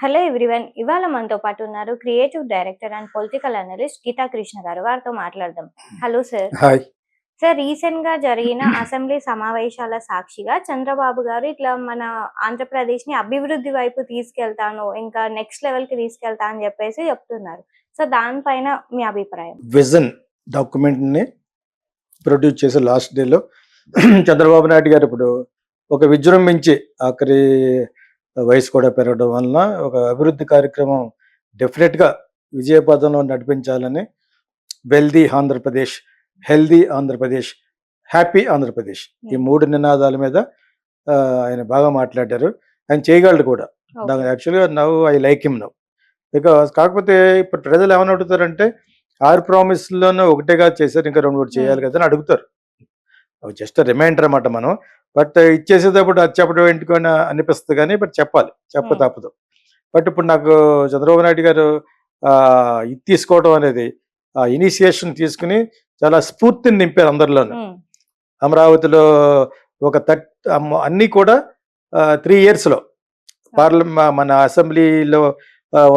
Hello everyone. ఇవాళ మనతో పాటు ఉన్నారు creative director and political analyst Geetha Krishna గారు. వారితో మాట్లాడదాం. Hello sir. Hi. Sir, recent గా జరిగిన అసెంబ్లీ సమావేశాల సాక్షిగా చంద్రబాబు గారు ఇట్లా మన ఆంధ్రప్రదేశ్ ని అభివృద్ధి వైపు తీసుకెళ్తాను, ఇంకా నెక్స్ట్ లెవెల్ కి తీసుకెళ్తా అని చెప్పేసి చెప్తున్నారు. సో దానిపైన మీ అభిప్రాయం? విజన్ డాక్యుమెంట్ ని ప్రొడ్యూస్ చేసే లాస్ట్ డేలో చంద్రబాబు నాయుడు గారు ఇప్పుడు ఒక విజృంభించి ఆఖరి వయసు కూడా పెరగడం వలన ఒక అభివృద్ధి కార్యక్రమం డెఫినెట్ గా విజయపథంలో నడిపించాలని wealthy Andhra Pradesh, healthy Andhra Pradesh, happy Andhra Pradesh ఈ మూడు నినాదాల మీద ఆయన బాగా మాట్లాడారు. ఆయన చేయగలడు కూడా. నాకు యాక్చువల్గా now I like him now because కాకపోతే ఇప్పుడు ప్రజలు ఏమని అడుగుతారంటే 6 ప్రామిస్లోనూ ఒకటేగా చేశారు, ఇంకా 2-3 చేయాలి కదా అని అడుగుతారు. అవి జస్ట్ రిమైండర్ అన్నమాట. మనం బట్ ఇచ్చేసేటప్పుడు అది చెప్పడం ఏంటికొని అనిపిస్తుంది, కానీ బట్ చెప్పాలి, చెప్ప తప్పదు. బట్ ఇప్పుడు నాకు చంద్రబాబు నాయుడు గారు ఇది తీసుకోవడం అనేది, ఆ ఇనిషియేషన్ తీసుకుని చాలా స్ఫూర్తిని నింపారు అందరిలోనూ. అమరావతిలో ఒక అన్నీ కూడా 3 yearsలో మన అసెంబ్లీలో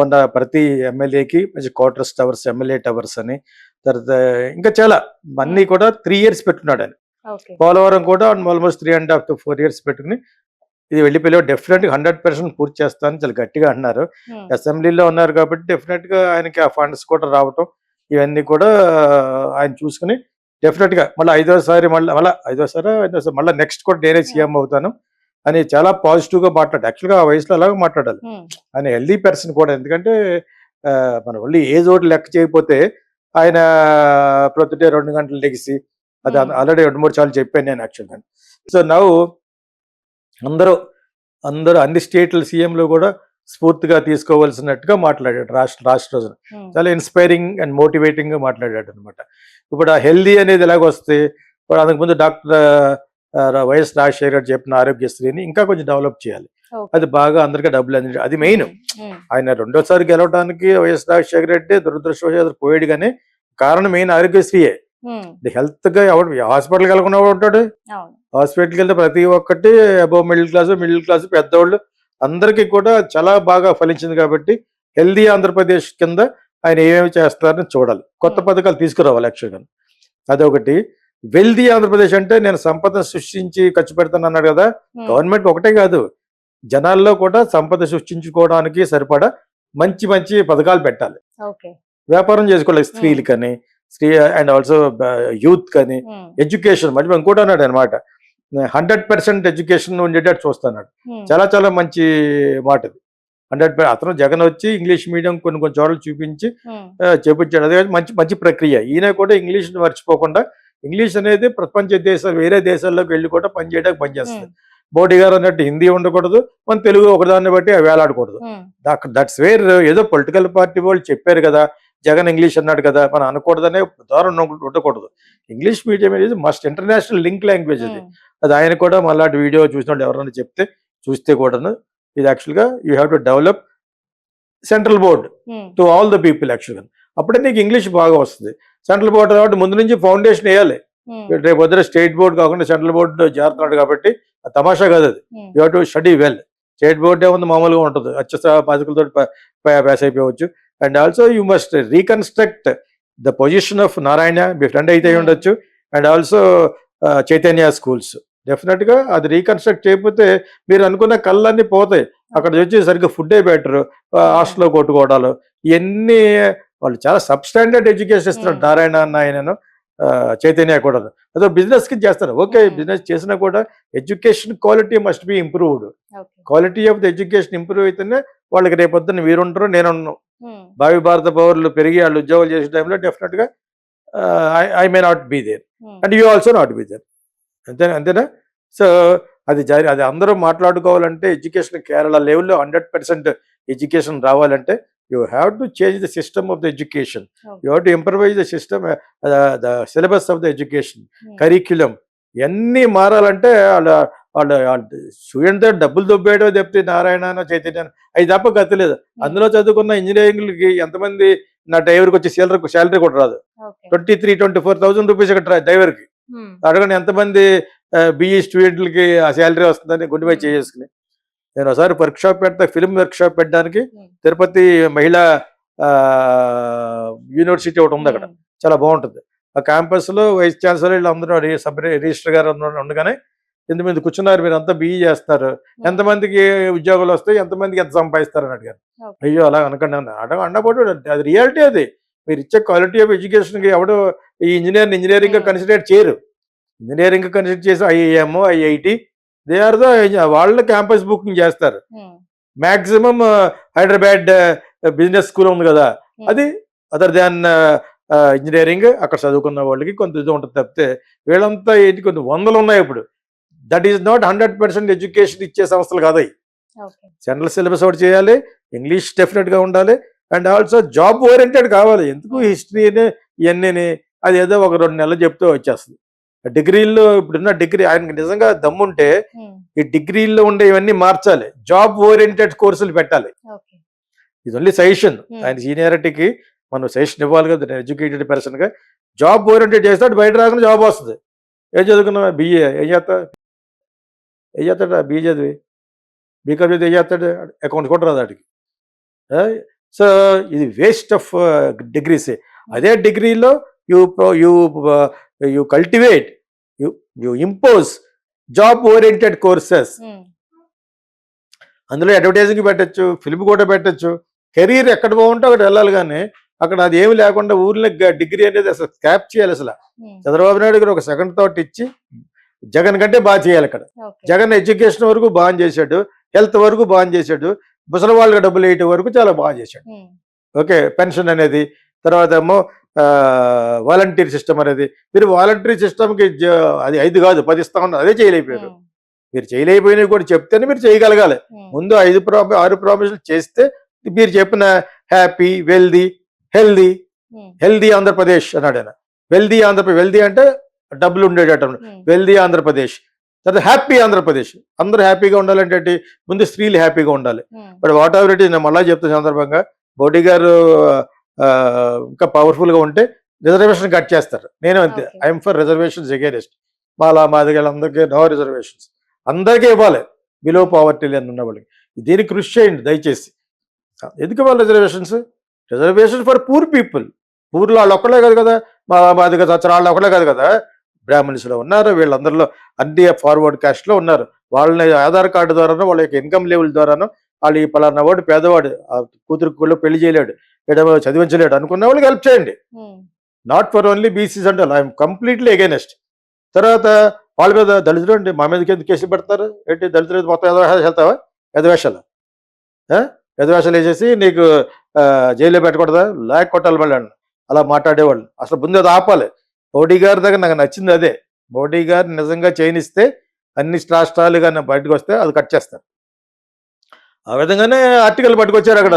ఉన్న ప్రతి ఎమ్మెల్యేకి మంచి క్వార్టర్స్ టవర్స్, ఎమ్మెల్యే టవర్స్ అని, తర్వాత ఇంకా చాలా అన్నీ కూడా 3 years పెట్టుకున్నాడు ఆయన. పోలవరం కూడా ఆల్మోస్ట్ 3.5 to 4 years పెట్టుకుని ఇది వెళ్ళిపోయి డెఫినెట్ గా 100% పూర్తి చేస్తానని చాలా గట్టిగా అన్నారు. అసెంబ్లీలో ఉన్నారు కాబట్టి డెఫినెట్ గా ఆయనకి ఆ ఫండ్స్ కూడా రావటం ఇవన్నీ కూడా ఆయన చూసుకుని డెఫినెట్ గా మళ్ళీ ఐదోసారి మళ్ళీ నెక్స్ట్ కూడా నేనే సీఎం అవుతాను అని చాలా పాజిటివ్ గా మాట్లాడు. యాక్చువల్గా ఆ వయసులో అలాగే మాట్లాడాలి. ఆయన హెల్దీ పర్సన్ కూడా. ఎందుకంటే మన ఓన్లీ ఏజ్ ఒకటి లెక్క చేయకపోతే ఆయన ప్రొద్దుటే 2 గంటలు లెగిసి, అది ఆల్రెడీ 2-3 సార్లు చెప్పాను నేను యాక్చువల్గా. సో నవ్వు అందరూ అన్ని స్టేట్ల సీఎంలు కూడా స్ఫూర్తిగా తీసుకోవాల్సినట్టుగా మాట్లాడాడు రాష్ట్ర రోజున. చాలా ఇన్స్పైరింగ్ అండ్ మోటివేటింగ్ గా మాట్లాడాడు అనమాట. ఇప్పుడు ఆ హెల్దీ అనేది ఎలాగొస్తే, ఇప్పుడు అంతకుముందు డాక్టర్ వైఎస్ రాజశేఖర గారు చెప్పిన ఆరోగ్యశ్రీని ఇంకా కొంచెం డెవలప్ చేయాలి. అది బాగా అందరికీ డబ్బులు అంది, అది మెయిన్. ఆయన రెండోసారి గెలవడానికి వైఎస్ రాజశేఖర రెడ్డి దురదృష్టవశాత్తు పోయాడు, కానీ కారణం మెయిన్ ఆరోగ్యశ్రీయే. హెల్త్ గా ఎవడు హాస్పిటల్కి వెళ్ళకుండా ఉంటాడు? హాస్పిటల్కి వెళ్తే ప్రతి ఒక్కటి అబౌవ్ మిడిల్ క్లాస్ పెద్దవాళ్ళు అందరికీ కూడా చాలా బాగా ఫలించింది. కాబట్టి హెల్దీ ఆంధ్రప్రదేశ్ కింద ఆయన ఏమేమి చేస్తారని చూడాలి, కొత్త పథకాలు తీసుకురావాలి యాక్చువల్గా. అదొకటి. వెల్దీ ఆంధ్రప్రదేశ్ అంటే నేను సంపద సృష్టించి ఖర్చు పెడతాను అన్నాడు కదా. గవర్నమెంట్ ఒకటే కాదు, జనాల్లో కూడా సంపద సృష్టించుకోవడానికి సరిపడా మంచి మంచి పథకాలు పెట్టాలి. వ్యాపారం చేసుకోవాలి స్త్రీలకని, అండ్ ఆల్సో యూత్ కానీ, ఎడ్యుకేషన్ మరి ఇంకోటి అన్నాడు అనమాట, 100% ఎడ్యుకేషన్ ఉండేటట్టు చూస్తున్నాడు. చాలా చాలా మంచి మాట ఇది. 100%. అతను జగన్ వచ్చి ఇంగ్లీష్ మీడియం కొన్ని చోట్ల చూపించి చేపించాడు. అదే మంచి మంచి ప్రక్రియ. ఈయన కూడా ఇంగ్లీష్ మర్చిపోకుండా, ఇంగ్లీష్ అనేది ప్రపంచ వేరే దేశాల్లోకి వెళ్ళి కూడా పనిచేయడానికి పనిచేస్తుంది. మోడీ గారు అన్నట్టు హిందీ ఉండకూడదు, మన తెలుగు ఒకదాన్ని బట్టి వేలాడకూడదు. That's where. ఏదో పొలిటికల్ పార్టీ వాళ్ళు చెప్పారు కదా, జగన్ ఇంగ్లీష్ అన్నాడు కదా, మనం అనకూడదనే దారం ఉండకూడదు. ఇంగ్లీష్ మీడియం అనేది మస్ట్ ఇంటర్నేషనల్ లింక్ లాంగ్వేజ్. అది ఆయన కూడా మళ్ళీ వీడియో చూసినప్పుడు ఎవరైనా చూస్తే కూడాను, ఇది యాక్చువల్గా you have to develop central board to all the people యాక్చువల్గా. అప్పుడే నీకు ఇంగ్లీష్ బాగా వస్తుంది. సెంట్రల్ బోర్డు కాబట్టి ముందు నుంచి ఫౌండేషన్ వేయాలి. రేపు వద్ద స్టేట్ బోర్డు కాకుండా సెంట్రల్ బోర్డు చేరుతున్నాడు కాబట్టి తమాషా కాదు అది. You have to study well. State board ఏముంది, మామూలుగా ఉంటుంది, పాతికలతో పాస్ అయిపోవచ్చు. And also you must reconstruct the position of Narayana, me friend అయితే ఉండొచ్చు, and also Chaitanya schools. Definite గా అది రీకన్స్ట్రక్ట్ చేయకపోతే మీరు అనుకున్న కళ్ళన్నీ పోతాయి. అక్కడ వచ్చి సరిగ్గా ఫుడ్డే బెటర్, హాస్టల్లో కొట్టుకోవడాలు ఇవన్నీ. వాళ్ళు చాలా సబ్స్టాండర్డ్ ఎడ్యుకేషన్ ఇస్తున్నారు నారాయణ అన్న, ఆయనను చైతన్య కూడా. అదో బిజినెస్ కి చేస్తారు, ఓకే. బిజినెస్ చేసినా కూడా education quality must be improved. Quality of the education improve అయితేనే వాళ్ళకి రేపొద్దున మీరుంటారు, నేనున్నాను. భావి భారత పౌరులు పెరిగి వాళ్ళు ఉద్యోగాలు చేసే టైంలో డెఫినెట్ గా I may not be there and you also not be there. అంతేనా? సో అది అందరూ మాట్లాడుకోవాలంటే ఎడ్యుకేషన్ కేరళ లెవెల్లో 100% ఎడ్యుకేషన్ రావాలంటే you have to change the system of the education. You have to improvise the system, the syllabus of the education, curriculum ఇవన్నీ మారాలంటే వాళ్ళ student డబ్బులు దొబ్బేయడం తప్పితే నారాయణ చైతన్య అవి తప్ప గతి లేదు. అందులో చదువుకున్న ఇంజనీరింగ్లకి ఎంతమంది నా డ్రైవర్కి వచ్చి శాలరీ కూడా రాదు. 23,000-24,000 రూపీస్ ఇక్కడ డ్రైవర్కి. అడగండి ఎంతమంది బిఈ స్టూడెంట్లకి ఆ శాలరీ వస్తుందని గుండెపై చేసుకుని. నేను ఒకసారి వర్క్షాప్ పెడతా, ఫిల్మ్ వర్క్షాప్ పెట్టడానికి తిరుపతి మహిళా యూనివర్సిటీ ఒకటి ఉంది అక్కడ, చాలా బాగుంటుంది. ఆ క్యాంపస్ లో వైస్ ఛాన్సలర్ వీళ్ళందరూ సబ్ రిజిస్టర్ గారు ఉండగానే ఎంతమంది కూర్చున్నారు, మీరు అంతా బిఈ చేస్తారు, ఎంతమందికి ఉద్యోగాలు వస్తాయి, ఎంతమందికి ఎంత సంపాదిస్తారని అడిగారు. అయ్యో అలా అనకండి అన్న అన్నప్పుడు అది రియాలిటీ. అది మీరు ఇచ్చే క్వాలిటీ ఆఫ్ ఎడ్యుకేషన్కి ఎవడు ఈ ఇంజనీరింగ్ కన్సిడర్ చేయరు. ఇంజనీరింగ్ కన్సిడర్ చేసి IIM, IIT, they are the వాళ్ళు క్యాంపస్ బుకింగ్ చేస్తారు. మాక్సిమం హైదరాబాద్ బిజినెస్ స్కూల్ ఉంది కదా, అది అదర్ దాన్ ఇంజనీరింగ్, అక్కడ చదువుకున్న వాళ్ళకి కొంత ఇది ఉంటుంది తప్పితే వీళ్ళంతా ఏంటి కొన్ని వందలు ఉన్నాయి ఇప్పుడు. దట్ ఈస్ నాట్ 100% ఎడ్యుకేషన్ ఇచ్చే సంస్థలు కాదు. జనరల్ సిలబస్ ఒకటి చేయాలి, ఇంగ్లీష్ డెఫినెట్గా ఉండాలి, అండ్ ఆల్సో జాబ్ ఓరియంటెడ్ కావాలి. ఎందుకు హిస్టరీని ఇవన్నీ అది ఏదో ఒక 2 నెలలు చెప్తూ వచ్చేస్తుంది. డిగ్రీల్లో ఇప్పుడున్న డిగ్రీ ఆయనకి నిజంగా దమ్ముంటే ఈ డిగ్రీల్లో ఉండే ఇవన్నీ మార్చాలి, జాబ్ ఓరియంటెడ్ కోర్సులు పెట్టాలి. ఇది ఓన్లీ సజెషన్. ఆయన సీనియారిటీకి మనం సజెషన్ ఇవ్వాలి కదా, ఎడ్యుకేటెడ్ పర్సన్ గా. జాబ్ ఓరియంటెడ్ చేస్తాడు, బయట రాకుండా జాబ్ వస్తుంది. ఏం చదువుకున్నా, బిఏ ఏం చేస్తాడు, బిఏ చదివి బీకామ్ చదివి ఏం చేస్తాడు, అకౌంట్స్ కూడా రాదు వాటికి. సో ఇది వేస్ట్ ఆఫ్ డిగ్రీస్. అదే డిగ్రీలో you cultivate, you impose job oriented courses. అందులో అడ్వర్టైజింగ్ పెట్టచ్చు, ఫిల్మ్ కూడా పెట్టచ్చు. కెరీర్ ఎక్కడ బాగుంటే అక్కడ వెళ్ళాలి, కానీ అక్కడ అది ఏమి లేకుండా ఊర్లో డిగ్రీ అనేది అసలు స్క్రాప్ చేయాలి. అసలు చంద్రబాబు నాయుడు గారు ఒక సెకండ్ థాట్ ఇచ్చి జగన్ కంటే బాగా చేయాలి. అక్కడ జగన్ ఎడ్యుకేషన్ వరకు బాగా చేశాడు, హెల్త్ వరకు బాగా చేశాడు, ముసలి వాళ్ళకి డబ్బులు వేయటం వరకు చాలా బాగా చేశాడు. ఓకే, పెన్షన్ అనేది, తర్వాత ఏమో వాలంటీర్ సిస్టమ్ అనేది. మీరు వాలంటీర్ సిస్టమ్కి అది 5 కాదు 10 ఇస్తా ఉన్నారు, అదే చేయలేకపోయారు. మీరు చేయలేకపోయినవి కూడా చెప్తేనే మీరు చేయగలగాలి. ముందు 6 ప్రామిసులు చేస్తే మీరు చెప్పిన హ్యాపీ, హెల్దీ ఆంధ్రప్రదేశ్ అన్నాడు ఆయన. వెల్దీ ఆంధ్రప్రదేశ్, వెల్దీ అంటే డబ్బులు ఉండేటట్టు, వెల్దీ ఆంధ్రప్రదేశ్. తర్వాత హ్యాపీ ఆంధ్రప్రదేశ్, అందరూ హ్యాపీగా ఉండాలంటే ముందు స్త్రీలు హ్యాపీగా ఉండాలి. But what ever it is, నేను మళ్ళీ చెప్తున్న సందర్భంగా మోడీ గారు ఇంకా పవర్ఫుల్ గా ఉంటే రిజర్వేషన్ కట్ చేస్తారు. నేను అంతే, ఐఎమ్ ఫర్ రిజర్వేషన్స్ అగైనెస్ట్. మాదిగలందరికీ నో రిజర్వేషన్స్, అందరికీ ఇవ్వాలి, బిలో పావర్టీ లైన్ ఉన్న వాళ్ళకి. దీనికి కృషి చేయండి దయచేసి. ఎందుకు ఇవ్వాలి reservations? Reservation for poor people. పూర్లో వాళ్ళు ఒక్కడే కాదు కదా, మాదిగ వాళ్ళు ఒక్కడే కాదు కదా, బ్రాహ్మణ్స్లో ఉన్నారు, వీళ్ళందరిలో అన్ని ఫార్వర్డ్ కాస్ట్లో ఉన్నారు. వాళ్ళని ఆధార్ కార్డు ద్వారానో వాళ్ళ యొక్క ఇన్కమ్ లెవెల్ ద్వారానో వాళ్ళు ఈ పలానా వాడు పేదవాడు, కూతురికి కూడా పెళ్లి చేయలేడు, చదివించలేడు అనుకున్న వాళ్ళకి హెల్ప్ చేయండి. నాట్ ఫర్ ఓన్లీ బీసీస్ అంటే ఐఎమ్ కంప్లీట్లీ అగైనెస్ట్. తర్వాత వాళ్ళ మీద దళితులు అంటే మా మీదకి ఎందుకు కేసులు పెడతారు ఏంటి? దళితులు మొత్తం వెళ్తావా? ఎదవేషాలు వేసేసి నీకు జైల్లో పెట్టకూడదా, లాక్ కొట్టాలి మళ్ళీ అలా మాట్లాడేవాళ్ళు. అసలు ముందు అది ఆపాలి. మోడీ గారి దగ్గర నాకు నచ్చింది అదే. మోడీ గారు నిజంగా చేయనిస్తే అన్ని రాష్ట్రాలు కానీ బయటకు వస్తే అది కట్ చేస్తారు. ఆ విధంగానే ఆర్టికల్ పట్టుకొచ్చారు అక్కడ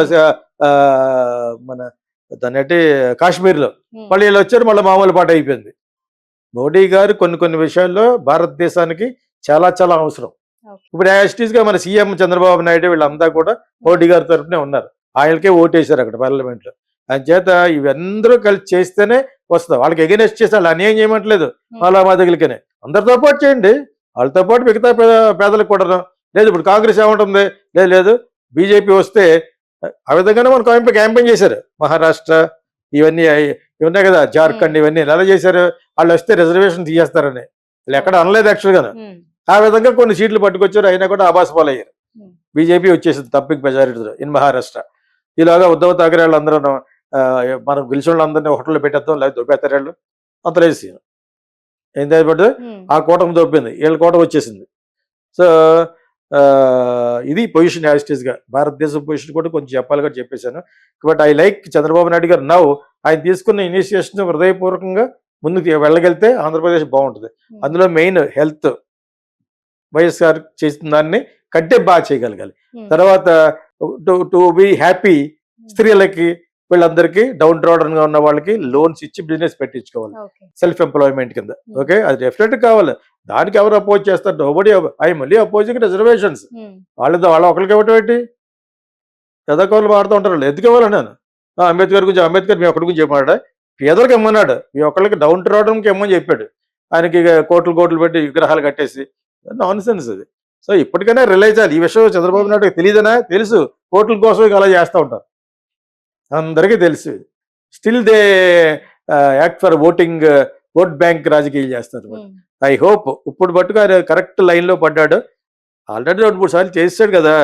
మన దాన్ని కాశ్మీర్లో. మళ్ళీ వీళ్ళు వచ్చారు, మళ్ళీ మామూలు పాట అయిపోయింది. మోడీ గారు కొన్ని విషయాల్లో భారతదేశానికి చాలా చాలా అవసరం. ఇప్పుడు యాస్టీస్గా మన సీఎం చంద్రబాబు నాయుడు వీళ్ళంతా కూడా మోడీ గారి తరఫునే ఉన్నారు. ఆయనకే ఓటేశారు అక్కడ పార్లమెంట్లో. ఆయన చేత ఇవందరూ కలిసి చేస్తేనే వస్తుంది. వాళ్ళకి ఎగెనెస్ట్ చేసి వాళ్ళు అన్యాయం చేయమంటలేదు, వాళ్ళ మాదిగలకనే అందరితో పాటు చేయండి, వాళ్ళతో పాటు మిగతా పేదలకు కూడా. లేదు ఇప్పుడు కాంగ్రెస్ ఏమంటుంది, లేదు బీజేపీ వస్తే ఆ విధంగానే మనం క్యాంపెయిన్ చేశారు. మహారాష్ట్ర ఇవన్నీ ఉన్నాయి కదా, జార్ఖండ్ ఇవన్నీ ఎలా చేశారు, వాళ్ళు వస్తే రిజర్వేషన్ తీసేస్తారని వాళ్ళు ఎక్కడ అనలేదు యాక్చువల్గా. ఆ విధంగా కొన్ని సీట్లు పట్టుకొచ్చారు, అయినా కూడా ఆభాసపాలు అయ్యారు. బీజేపీ వచ్చేసింది తప్పిక మెజారిటీతో ఇన్ మహారాష్ట్ర. ఇలాగా ఉద్ధవ్ ఠాకరే వాళ్ళందరూ మనం గెలిచిన వాళ్ళందరినీ హోటల్లో పెట్టేద్దాం, లేదా దొబ్బేస్తారు వాళ్ళు అంతలేసి ఏం పడ్డది, ఆ కూటమి దొబ్బింది, వీళ్ళ కూటమి వచ్చేసింది. సో ఇది పొజిషన్ యాజిటీస్గా. భారతదేశం పొజిషన్ కూడా కొంచెం చెప్పాలి కూడా చెప్పేశాను. But I like Chandrababu Naidu గారు నౌ ఆయన తీసుకున్న ఇనిషియేషన్ హృదయపూర్వకంగా ముందుకు వెళ్ళగలిగితే ఆంధ్రప్రదేశ్ బాగుంటుంది. అందులో మెయిన్ హెల్త్ వైఎస్ఆర్ చేసిన దాన్ని కంటే బాగా చేయగలగాలి. తర్వాత టు బి హ్యాపీ, స్త్రీలకి వీళ్ళందరికీ డౌన్ ట్రాడన్ గా ఉన్న వాళ్ళకి లోన్స్ ఇచ్చి బిజినెస్ పెట్టించుకోవాలి, సెల్ఫ్ ఎంప్లాయ్మెంట్ కింద. ఓకే, అది డెఫినెట్ కావాలి. దానికి ఎవరు అపోజ్ చేస్తారు? నోబడీ. ఐ మళ్ళీ అపోజింగ్ రిజర్వేషన్స్. వాళ్ళ ఒకరికి ఇవ్వటం ఏంటి? పెదకవులు మాడుతూ ఉంటారు, ఎందుకు ఇవ్వాలి? నేను అంబేద్కర్ గురించి, అంబేద్కర్ మీ ఒక్కడి గురించి చెప్పాడా? పేదలకు ఇమ్మన్నాడు, మీ ఒక్కరికి డౌన్ ట్రాడన్కి ఇమ్మని చెప్పాడు. ఆయనకి కోట్లు పెట్టి విగ్రహాలు కట్టేసి నాన్ సెన్స్ అది. సో ఇప్పటికైనా రిలైజ్ అవ్వాలి. ఈ విషయం చంద్రబాబు నాయుడు తెలియదనా? తెలుసు. ఓట్ల కోసం ఇక అలా చేస్తూ ఉంటారు, అందరికీ తెలుసు. Still they act for vote bank రాజకీయాలు చేస్తారు. ఐ హోప్ ఇప్పుడు పట్టుకు ఆయన కరెక్ట్ లైన్లో పడ్డాడు. ఆల్రెడీ 2-3 సార్లు చేసాడు కదా.